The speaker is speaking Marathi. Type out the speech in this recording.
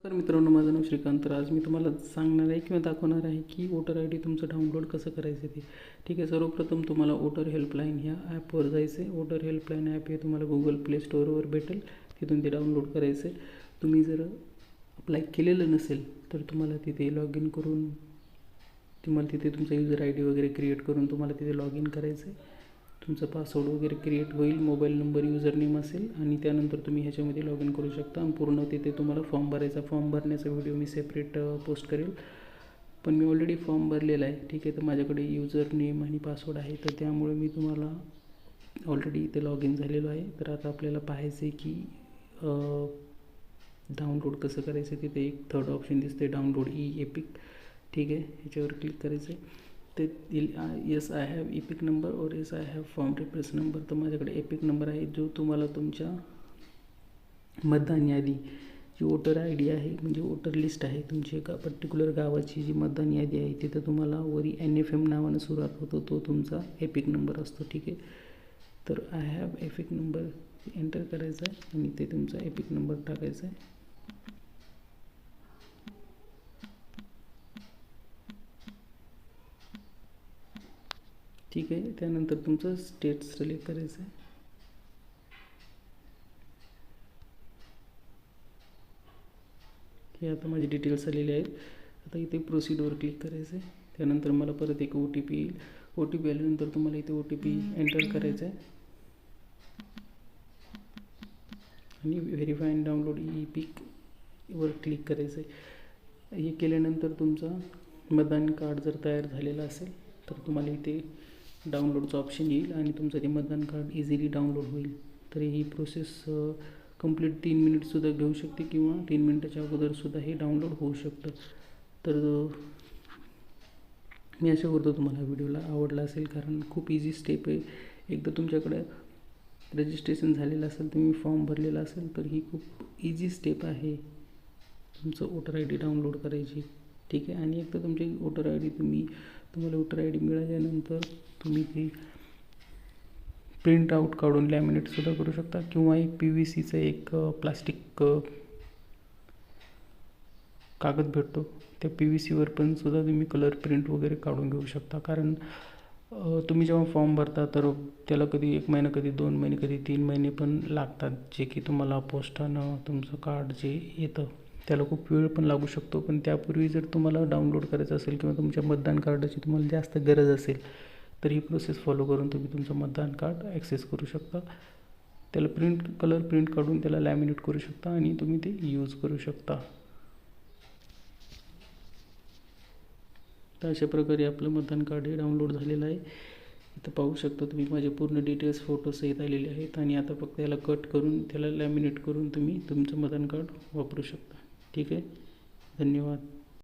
तर मित्रांनो, माझं नाव श्रीकांत. तर आज मी तुम्हाला सांगणार आहे किंवा दाखवणार आहे की वोटर आय डी तुमचं डाउनलोड कसं करायचं ते. ठीक आहे, सर्वप्रथम तुम्हाला वोटर हेल्पलाईन ह्या ॲपवर जायचं आहे. वोटर हेल्पलाईन ॲप हे तुम्हाला गुगल प्ले स्टोअरवर भेटेल, तिथून ते डाउनलोड करायचं आहे. तुम्ही जर अप्लाय केलेलं नसेल तर तुम्हाला तिथे लॉग इन करून तुम्हाला तिथे तुमचा युजर आय डी वगैरे क्रिएट करून तुम्हाला तिथे लॉग इन करायचं आहे. तुमचा पासवर्ड वगैरे क्रिएट होईल, मोबाईल नंबर युजर नेम असेल आणि त्यानंतर तुम्ही ह्याच्यामध्ये लॉग इन करू शकता. आणि पूर्ण तिथे तुम्हाला फॉर्म भरायचा. फॉर्म भरण्याचा व्हिडिओ मी सेपरेट पोस्ट करेल, पण मी ऑलरेडी फॉर्म भरलेला आहे. ठीक आहे, तर माझ्याकडे युजर नेम आणि पासवर्ड आहे, तर त्यामुळे मी तुम्हाला ऑलरेडी इथे लॉग इन झालेलो आहे. तर आता आपल्याला पाहायचं आहे की डाउनलोड कसं करायचं. तिथे एक थर्ड ऑप्शन दिसते, डाउनलोड ई एपिक. ठीक आहे, ह्याच्यावर क्लिक करायचं आहे. ते yes I have EPIC number और yes I have form reference number. तर माझ्याकडे एपिक नंबर आहे, जो तुम्हाला तुमच्या मतदान यादी जी वोटर आय डी आहे, म्हणजे वोटर लिस्ट आहे तुमची एका पर्टिक्युलर गावाची जी मतदान यादी आहे, तिथं तुम्हाला वरी NFM नावानं सुरुवात होतो, तो तुमचा एपिक नंबर असतो. ठीक आहे, तर I have EPIC number enter करायचा आहे आणि ते तुमचा एपिक नंबर टाकायचा आहे. ठीक आहे, त्यानंतर तुमचं स्टेट सिलेक्ट करायचं आहे. हे आता माझे डिटेल्स आलेले आहेत. आता इथे प्रोसीडवर क्लिक करायचं आहे. त्यानंतर मला परत एक OTP येईल. OTP आल्यानंतर तुम्हाला इथे OTP एंटर करायचा आहे आणि व्हेरीफाय अँड डाउनलोड ई पिकवर क्लिक करायचं आहे. हे केल्यानंतर तुमचा मतदान कार्ड जर तयार झालेला असेल तर तुम्हाला इथे डाउनलोडचं ऑप्शन येईल आणि तुमचं ते मतदान कार्ड इझिली डाउनलोड होईल. तर ही प्रोसेस कंप्लीट 3 मिनिटसुद्धा घेऊ शकते किंवा 3 मिनिटाच्या अगोदरसुद्धा हे डाउनलोड होऊ शकतं. तर मी आशा करतो तुम्हाला व्हिडिओला आवडला असेल, कारण खूप इझी स्टेप आहे. एकदा तुमच्याकडे रजिस्ट्रेशन झालेलं असेल, तुम्ही फॉर्म भरलेला असेल, तर ही खूप इझी स्टेप आहे तुमचं वोटर आय डी डाउनलोड करायची. ठीक आहे, आणि एकदा तुमची वोटर आय डी तुम्हाला वोटर आय डी मिळाल्यानंतर तुम्ही ती प्रिंट आऊट काढून लॅमिनेटसुद्धा करू शकता किंवा एक PVCचं एक प्लास्टिक कागद भेटतो, त्या PVCवर पण सुद्धा तुम्ही कलर प्रिंट वगैरे काढून घेऊ शकता. कारण तुम्ही जेव्हा फॉर्म भरता तर त्याला कधी 1 महिना, कधी 2 महिने, कधी 3 महिने पण लागतात, जे की तुम्हाला पोस्टानं तुमचं कार्ड जे येतं त्याला खूप वेळ पण लागू शकतो. पण त्यापूर्वी जर तुम्हाला डाउनलोड करायचं असेल किंवा तुमच्या मतदान कार्डाची तुम्हाला जास्त गरज असेल तर ही प्रोसेस फॉलो करून तुम्ही तुमचं मतदान कार्ड ॲक्सेस करू शकता. त्याला कलर प्रिंट काढून त्याला लॅमिनेट करू शकता आणि तुम्ही ते यूज करू शकता. तर अशा प्रकारे आपलं मतदान कार्ड हे डाउनलोड झालेलं आहे. इथं पाहू शकता तुम्ही माझे पूर्ण डिटेल्स फोटोसहित आलेले आहेत. आणि आता फक्त याला कट करून त्याला लॅमिनेट करून तुम्ही तुमचं मतदान कार्ड वापरू शकता. ठीक आहे, धन्यवाद.